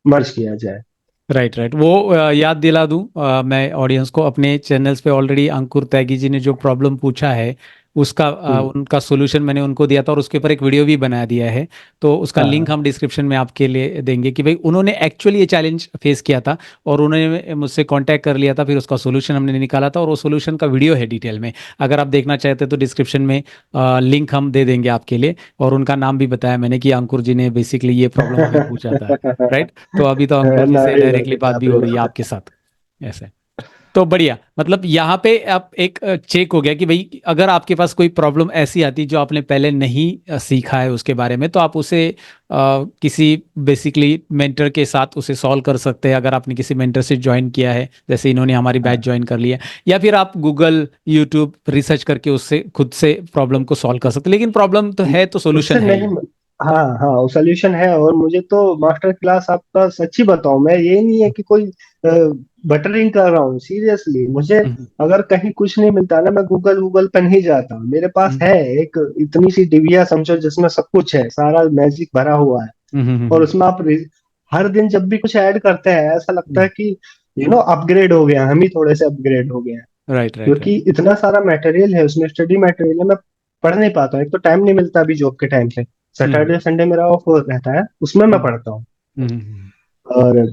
S1: मर्ज किया जाए।
S2: Right, right. वो याद दिला दूं मैं ऑडियंस को, अपने चैनल्स पे ऑलरेडी अंकुर त्यागी जी ने जो प्रॉब्लम पूछा है उसका
S1: हम्म।
S2: उनका सोल्यूशन मैंने उनको दिया था, और उसके ऊपर एक वीडियो भी बना दिया है। तो उसका
S1: हाँ,
S2: लिंक
S1: हाँ।
S2: हम डिस्क्रिप्शन में आपके लिए देंगे कि भाई उन्होंने एक्चुअली ये चैलेंज फेस किया था, और उन्होंने मुझसे कांटेक्ट कर लिया था, फिर उसका सोल्यूशन हमने निकाला था, और वो सोल्यूशन का वीडियो है डिटेल में। अगर आप देखना चाहते हैं तो डिस्क्रिप्शन में लिंक हम दे देंगे आपके लिए। और उनका नाम भी बताया मैंने कि अंकुर जी ने बेसिकली ये प्रॉब्लम हमें पूछा था। राइट। तो अभी तो अंकुर जी से
S1: नहीं
S2: डायरेक्टली
S1: नहीं
S2: बात भी हो रही है
S1: आप।
S2: आपके साथ, ऐसे। तो बढ़िया, मतलब यहाँ पे आप एक चेक हो गया कि भाई अगर आपके पास कोई प्रॉब्लम ऐसी आती जो आपने पहले नहीं सीखा है उसके बारे में, तो आप उसे किसी बेसिकली मेंटर के साथ उसे सॉल्व कर सकते हैं, अगर आपने किसी मेंटर से ज्वाइन किया है, जैसे इन्होंने हमारी बैच
S1: हाँ,
S2: ज्वाइन कर लिया। या फिर आप गूगल, यूट्यूब रिसर्च करके उससे खुद से प्रॉब्लम को सॉल्व कर सकते हैं। लेकिन प्रॉब्लम तो है तो
S1: उससे
S2: सोल्यूशन है
S1: नहीं,
S2: ही।
S1: हाँ हाँ, वो सोल्यूशन है। और मुझे तो मास्टर क्लास, आपका सच्ची बताऊं, मैं ये नहीं है कि कोई बटरिंग कर रहा हूँ, सीरियसली मुझे
S2: हम्म,
S1: अगर कहीं कुछ नहीं मिलता ना, मैं गूगल गूगल पे नहीं जाता, मेरे पास
S2: हम्म,
S1: है एक इतनी सी डिबिया समझो जिसमें सब कुछ है, सारा मैजिक भरा हुआ है। और
S2: हम्म,
S1: उसमें आप हर दिन जब भी कुछ ऐड करते हैं ऐसा लगता है
S2: हम्म,
S1: कि अपग्रेड हो गया, हम ही थोड़े से अपग्रेड हो गए हैं।
S2: Right, right, right.
S1: क्योंकि इतना सारा मटेरियल है उसमें, स्टडी मटेरियल है, मैं पढ़ नहीं पाता हूँ। एक तो टाइम नहीं मिलता अभी जॉब के टाइम पे,
S2: हम्म,
S1: सैटरडे संडे मेरा ऑफ रहता है, उसमें मैं
S2: हम्म,
S1: पढ़ता हूँ।
S2: हम्म,
S1: और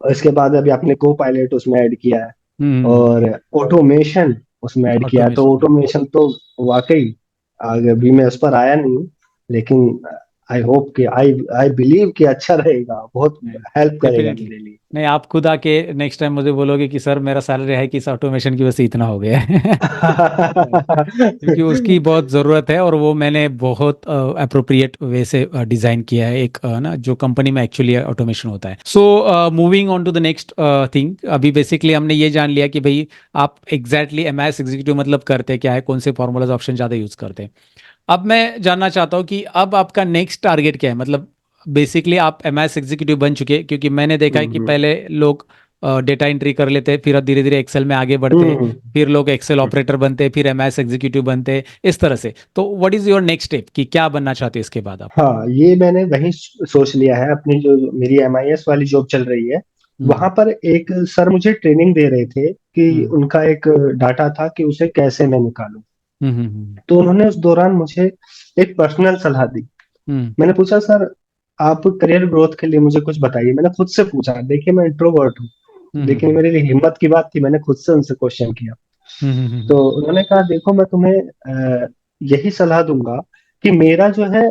S1: इसके बाद अभी आपने को पायलट उसमें ऐड किया है, और ऑटोमेशन उसमें ऐड किया है, तो
S2: ऑटोमेशन।
S1: ऑटोमेशन तो वाकई आगे अभी मैं उस पर आया नहीं हूँ, लेकिन आई होप कि आई आई बिलीव कि अच्छा रहेगा, बहुत हेल्प करेगा
S2: डेफिनेटली।
S1: मेरे लिए।
S2: नहीं, आप खुद आके नेक्स्ट टाइम मुझे बोलोगे कि सर मेरा सैलरी है कि इस ऑटोमेशन की वजह से इतना हो गया है। क्योंकि उसकी बहुत ज़रूरत है, और वो मैंने बहुत अप्रोप्रिएट वे से डिज़ाइन किया है, एक ना जो कंपनी में एक्चुअली ऑटोमेशन होता है। So moving on to the next thing, अभी बेसिकली हमने ये जान लिया कि भाई आप एग्जैक्टली एमआईएस एग्जीक्यूटिव मतलब करते क्या है, कौन से फॉर्मूलाज ऑप्शन ज़्यादा यूज़ करते हैं। अब मैं जानना चाहता हूँ कि अब आपका नेक्स्ट टारगेट क्या है, मतलब बेसिकली आप एमआईएस एग्जीक्यूटिव बन चुके हैं, क्योंकि मैंने देखा है कि
S1: हम्म
S2: पहले लोग डेटा एंट्री कर लेते हैं, फिर धीरे धीरे एक्सेल में आगे बढ़ते हैं,
S1: हम्म
S2: फिर लोग एक्सेल ऑपरेटर बनते हैं, फिर एमआईएस एग्जीक्यूटिव बनते हैं, इस तरह से। तो what is your next step, कि क्या बनना चाहते हैं इसके बाद आप?
S1: हाँ, ये मैंने वही सोच लिया है। अपनी जो मेरी एमआईएस वाली जॉब चल रही है,
S2: हम्म,
S1: वहां पर एक सर मुझे ट्रेनिंग दे रहे थे कि
S2: हम्म,
S1: उनका एक डाटा था कि उसे कैसे मैं निकालूं।
S2: हम्म,
S1: तो उन्होंने उस दौरान मुझे एक पर्सनल सलाह दी।
S2: हम्म,
S1: मैंने पूछा, सर आप करियर ग्रोथ के लिए मुझे कुछ बताइए। मैंने खुद से पूछा, देखिए मैं इंट्रोवर्ट हूँ,
S2: हम्म,
S1: लेकिन मेरे लिए हिम्मत की बात थी, मैंने खुद से उनसे क्वेश्चन किया।
S2: हम्म,
S1: तो उन्होंने कहा, देखो मैं तुम्हें यही सलाह दूंगा कि मेरा जो है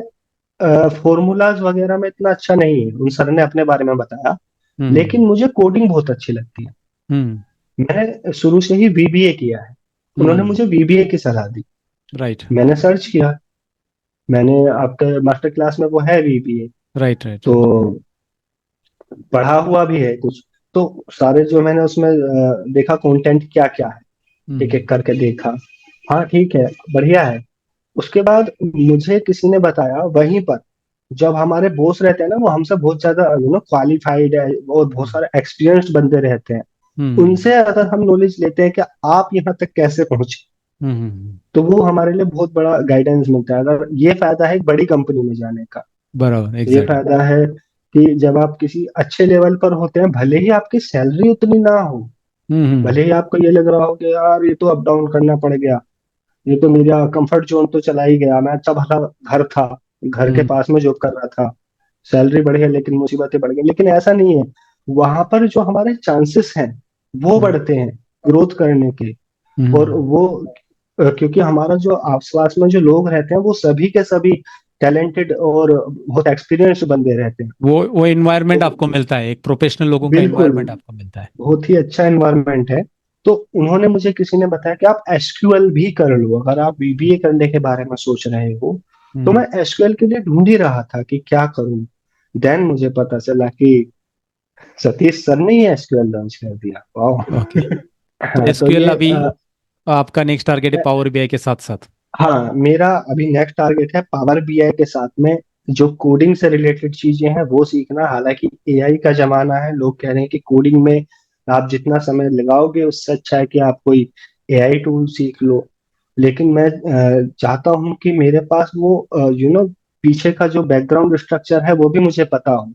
S1: फॉर्मूलाज वगैरह में इतना अच्छा नहीं है, उन सर ने अपने बारे में बताया,
S2: हम्म,
S1: लेकिन मुझे कोडिंग बहुत अच्छी लगती है।
S2: हम्म,
S1: मैंने शुरू से ही वीबीए किया है। उन्होंने
S2: हम्म,
S1: मुझे वीबीए की सलाह दी।
S2: राइट,
S1: मैंने सर्च किया, मैंने आपके मास्टर क्लास में वो है वीबीए,
S2: राइट, राइट,
S1: तो
S2: राइट।
S1: पढ़ा हुआ भी है कुछ। तो सारे जो मैंने उसमें देखा कंटेंट क्या क्या है, एक
S2: हम्म,
S1: एक करके देखा। हाँ ठीक है, बढ़िया है। उसके बाद मुझे किसी ने बताया वहीं पर, जब हमारे बॉस रहते हैं ना, वो हमसे बहुत ज्यादा क्वालिफाइड है और बहुत
S2: हम्म,
S1: सारे एक्सपीरियंस्ड बंदे रहते हैं,
S2: हम्म,
S1: उनसे अगर हम नॉलेज लेते हैं कि आप यहाँ तक कैसे पहुंचे,
S2: हम्म,
S1: तो वो हमारे लिए बहुत बड़ा गाइडेंस मिलता है। अगर ये फायदा है एक बड़ी कंपनी में जाने का,
S2: बराबर,
S1: ये
S2: एग्जैक्टली।
S1: फायदा है कि जब आप किसी अच्छे लेवल पर होते हैं, भले ही आपकी सैलरी उतनी ना हो,
S2: हम्म,
S1: भले ही आपको ये लग रहा हो कि यार ये तो अप डाउन करना पड़ गया, ये तो मेरा कंफर्ट जोन तो चला ही गया, मैं अच्छा भला घर था, घर के
S2: हम्म,
S1: पास में जॉब कर रहा था, सैलरी बढ़ गई लेकिन मुसीबतें बढ़ गई, लेकिन ऐसा नहीं है। वहां पर जो हमारे चांसेस हैं वो
S2: हम्म,
S1: बढ़ते हैं ग्रोथ करने के। और
S2: हम्म,
S1: वो क्योंकि हमारा जो आसपास में जो लोग रहते हैं वो सभी के सभी टैलेंटेड और बहुत एक्सपीरियंस्ड बंदे रहते हैं।
S2: वो इन्वायरमेंट
S1: तो
S2: आपको मिलता है, एक प्रोफेशनल लोगों का
S1: बिल्कुल,
S2: इन्वायरमेंट आपको मिलता है।
S1: बहुत ही अच्छा एनवायरनमेंट है। तो उन्होंने मुझे, किसी ने बताया कि आप एसक्यूएल भी कर लो, अगर आप बीबीए करने के बारे में सोच रहे हो। तो
S2: हम्म,
S1: मैं एसक्यूएल के लिए ढूंढ ही रहा था कि क्या करूं। देन मुझे पता चला कि सतीश सर ने ही एसक्यूएल लॉन्च कर दिया। वाह!
S2: ओके। तो
S1: हाँ, तो
S2: एसक्यूएल
S1: ये
S2: अभी आपका नेक्स्ट टारगेट है पावर बीआई के साथ साथ?
S1: हाँ, मेरा अभी नेक्स्ट टारगेट है पावर बीआई के साथ में जो कोडिंग से रिलेटेड चीजें हैं वो सीखना। हालांकि एआई का जमाना है, लोग कह रहे हैं कि कोडिंग में आप जितना समय लगाओगे उससे अच्छा है कि आप कोई एआई टूल सीख लो। लेकिन मैं चाहता हूं कि मेरे पास वो पीछे का जो बैकग्राउंड स्ट्रक्चर है वो भी मुझे पता हो,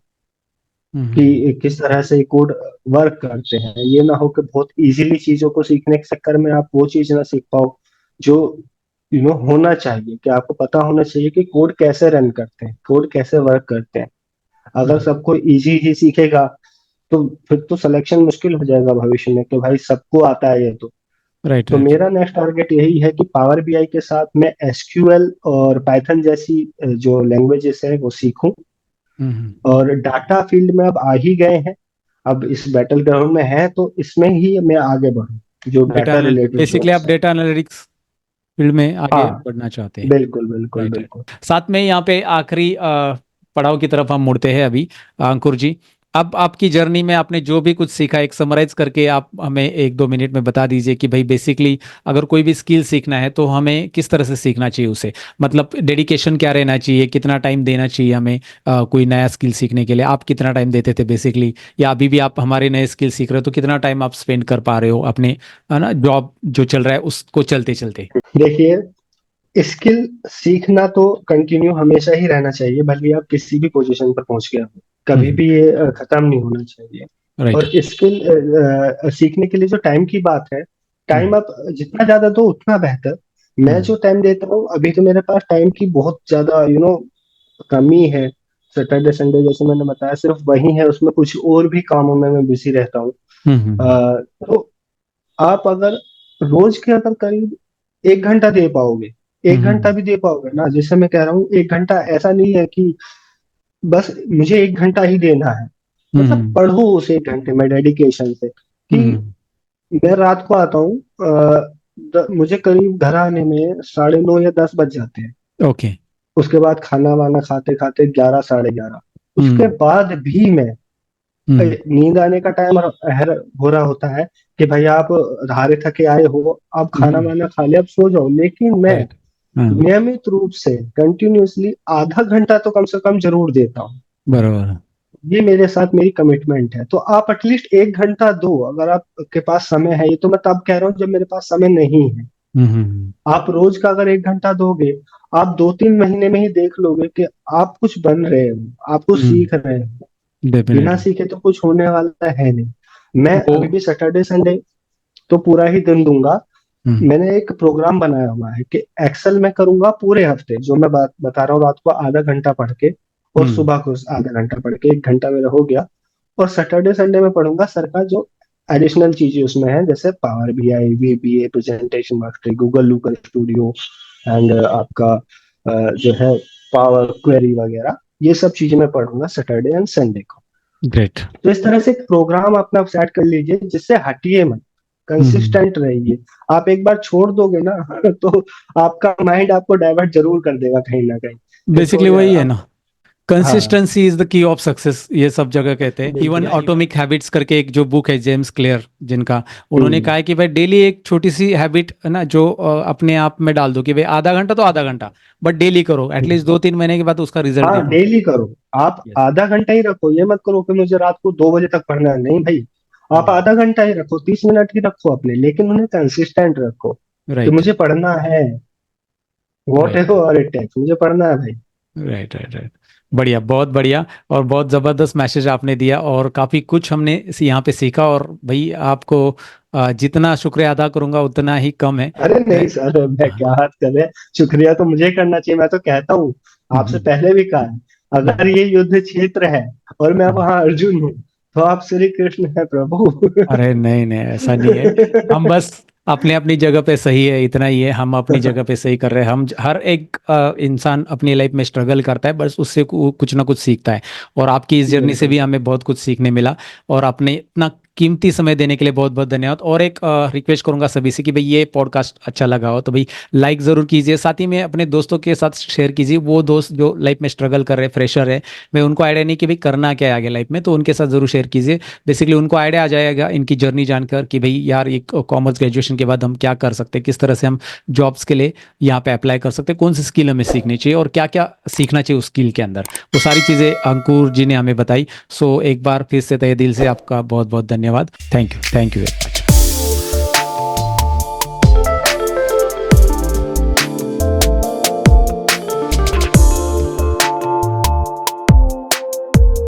S2: हम्म,
S1: कि किस तरह से कोड वर्क करते हैं। ये ना हो कि बहुत इजीली चीजों को सीखने के चक्कर में आप वो चीज ना सीख पाओ जो होना चाहिए। कि आपको पता होना चाहिए कि कोड कैसे रन करते हैं, कोड कैसे वर्क करते हैं। अगर
S2: हम्म,
S1: सबको इजी ही सीखेगा तो फिर तो सिलेक्शन मुश्किल हो जाएगा भविष्य में, कि भाई सबको आता है ये तो।
S2: राइट,
S1: तो
S2: राइट।
S1: मेरा नेक्स्ट टारगेट यही है कि पावर बीआई के साथ मैं एसक्यूएल और पाइथन जैसी जो लैंग्वेजेस है वो सीखूं।
S2: हम्म,
S1: और डाटा फील्ड में अब आ ही गए हैं, अब इस बैटल ग्राउंड में है, तो इसमें ही मैं आगे बढ़ूं, जो
S2: डेटा
S1: डाटा रिलेटेड
S2: बेसिकली आप
S1: जॉब्स है।
S2: डेटा एनालिटिक्स फील्ड में आगे
S1: हाँ,
S2: बढ़ना चाहते हैं?
S1: बिल्कुल बिल्कुल
S2: राइट,
S1: बिल्कुल।
S2: राइट। साथ में यहाँ पे आखिरी पड़ाव की तरफ हम मुड़ते हैं अभी, अंकुर जी। अब आपकी जर्नी में आपने जो भी कुछ सीखा, एक समराइज करके आप हमें 1-2 मिनट में बता दीजिए कि भाई बेसिकली अगर कोई भी स्किल सीखना है तो हमें किस तरह से सीखना चाहिए उसे, मतलब डेडिकेशन क्या रहना चाहिए, कितना टाइम देना चाहिए हमें कोई नया स्किल सीखने के लिए। आप कितना टाइम देते थे बेसिकली, या अभी भी आप हमारे नए स्किल सीख रहे हो तो कितना टाइम आप स्पेंड कर पा रहे हो अपने, है ना, जॉब जो चल रहा है उसको चलते चलते।
S1: देखिए, स्किल सीखना तो कंटिन्यू हमेशा ही रहना चाहिए, भले आप किसी भी पोजीशन पर पहुंच गया हो, कभी
S2: हम्म।
S1: भी ये खत्म नहीं होना चाहिए।
S2: राइट।
S1: और स्किल सीखने के लिए जो टाइम की बात है,
S2: हम्म।
S1: टाइम आप जितना ज्यादा दो उतना बेहतर। मैं
S2: हम्म।
S1: जो टाइम देता हूँ अभी, तो मेरे पास टाइम की बहुत ज्यादा कमी है। सैटरडे संडे जैसे मैंने बताया सिर्फ वही है, उसमें कुछ और भी कामों में मैं बिजी रहता हूँ।
S2: हम्म। हम्म।
S1: तो आप अगर रोज के अगर करीब 1 घंटा दे पाओगे, एक घंटा
S2: हम्म।
S1: भी दे पाओगे ना, जैसे मैं कह रहा हूँ 1 घंटा ऐसा नहीं है कि बस मुझे 1 घंटा ही देना है। मतलब
S2: हम्म।
S1: पढ़ो उस 1 घंटे में डेडिकेशन से कि
S2: हम्म।
S1: मैं रात को आता हूँ, मुझे करीब घर आने में 9:30 या 10 बज जाते हैं।
S2: ओके।
S1: उसके बाद खाना वाना खाते खाते 11, 11:30। उसके
S2: हम्म।
S1: बाद भी मैं
S2: हम्म।
S1: नींद आने का टाइम हो रहा होता है कि भाई आप हारे थके आए हो, आप खाना
S2: हम्म।
S1: वाना खा लिया, अब सो जाओ, लेकिन मैं
S2: राइट। हाँ।
S1: नियमित रूप से कंटिन्यूअसली आधा घंटा तो कम से कम जरूर देता हूँ।
S2: बराबर।
S1: ये मेरे साथ मेरी कमिटमेंट है। तो आप एटलीस्ट 1 घंटा दो, अगर आपके पास समय है। ये तो मैं तब कह रहा हूँ जब मेरे पास समय नहीं है।
S2: हम्म।
S1: आप रोज का अगर 1 घंटा दोगे, आप 2-3 महीने में ही देख लोगे कि आप कुछ बन रहे हो, आप कुछ
S2: हम्म।
S1: सीख रहे हो। बिना
S2: डेफिनेटली।
S1: सीखे तो कुछ होने वाला है नहीं। मैं
S2: वो।
S1: अभी भी सैटरडे संडे तो पूरा ही दिन दूंगा।
S2: हम्म।
S1: मैंने एक प्रोग्राम बनाया हुआ है कि एक्सेल में करूंगा पूरे हफ्ते, जो मैं बात बता रहा हूँ, रात को आधा घंटा पढ़ के और
S2: हम्म।
S1: सुबह को आधा घंटा पढ़ के 1 घंटा मेरा हो गया। और सैटरडे संडे में पढ़ूंगा सर का जो एडिशनल चीजें उसमें है, जैसे power BI, VBA, presentation mastery, Google Lokur studio, and आपका जो है पावर क्वेरी वगैरह। ये सब चीजें मैं पढ़ूंगा सैटरडे एंड संडे को।
S2: ग्रेट।
S1: तो इस तरह से एक प्रोग्राम अपना सेट कर लीजिए जिससे हटिए मत,
S2: हम्म।
S1: कंसिस्टेंट रहिए। आप एक बार छोड़ दोगे ना तो आपका माइंड आपको डाइवर्ट जरूर कर देगा कहीं ना कहीं कि
S2: बेसिकली
S1: छोड़ यार
S2: वही है
S1: अब।
S2: ना,
S1: हाँ,
S2: consistency is the key of success, ये सब जगह कहते हैं। इवन
S1: बिल्कुल।
S2: ऑटोमिक हैबिट्स करके एक जो बुक है जेम्स क्लियर जिनका, उन्होंने
S1: हम्म।
S2: कहा है कि भाई डेली एक छोटी सी हैबिट है ना जो अपने आप में डाल दो कि भाई आधा घंटा तो आधा घंटा, बट डेली करो, एटलीस्ट
S1: हम्म।
S2: 2-3 महीने के बाद उसका रिजल्ट
S1: हाँ,
S2: देखो।
S1: डेली करो। आप
S2: यस।
S1: आधा घंटा ही रखो, ये मत करो कि मुझे रात को 2 बजे तक पढ़ना है, नहीं भाई। आप आधा घंटा ही रखो, 30 मिनट ही रखो अपने, लेकिन उन्हें कंसिस्टेंट रखो कि
S2: राइट।
S1: मुझे पढ़ना है। What
S2: right.
S1: Ever it takes, मुझे पढ़ना है भाई।
S2: राइट। राइट। राइट। बढ़िया, बहुत बढ़िया। और बहुत ज़बरदस्त मैसेज आपने दिया और काफ़ी कुछ हमने यहाँ पे सीखा। और भाई आपको जितना शुक्रिया अदा करूँगा उतना ही कम है।
S1: अरे नहीं
S2: मैं।
S1: सर, मैं
S2: हाँ।
S1: क्या बात कर रहे हैं, शुक्रिया तो मुझे करना चाहिए। मैं तो कहता हूँ, आपसे
S2: हम्म।
S1: पहले भी कहा है,
S2: हम्म।
S1: अगर ये युद्ध क्षेत्र है और मैं
S2: हम्म।
S1: वहां अर्जुन हूँ, तो आप श्री कृष्ण है प्रभु।
S2: अरे नहीं नहीं, ऐसा नहीं है। हम बस अपने अपनी जगह पे सही है, इतना ही है। हम अपनी जगह पे सही कर रहे हैं। हर एक इंसान अपनी लाइफ में स्ट्रगल करता है, बस उससे कुछ ना कुछ सीखता है। और आपकी इस जर्नी से
S1: बिल्कुल।
S2: भी हमें बहुत कुछ सीखने मिला। और आपने इतना कीमती समय देने के लिए बहुत बहुत धन्यवाद। और एक रिक्वेस्ट करूंगा सभी से कि भाई ये पॉडकास्ट अच्छा लगा हो तो भाई लाइक ज़रूर कीजिए, साथ ही में अपने दोस्तों के साथ शेयर कीजिए। वो दोस्त जो लाइफ में स्ट्रगल कर रहे हैं, फ्रेशर है, मैं उनको आइडिया नहीं कि भाई करना क्या है आगे लाइफ में, तो उनके साथ ज़रूर शेयर कीजिए। बेसिकली उनको आइडिया आ जाएगा इनकी जर्नी जानकर कि भाई यार एक कॉमर्स ग्रेजुएशन के बाद हम क्या कर सकते हैं, किस तरह से हम जॉब्स के लिए यहाँ पे अप्लाई कर सकते हैं, कौन सी स्किल हमें सीखनी चाहिए और क्या क्या सीखना चाहिए उस स्किल के अंदर। वो सारी चीज़ें अंकुर जी ने हमें बताई। सो एक बार फिर से तहे दिल से आपका बहुत बहुत धन्यवाद। Thank you, thank you very much.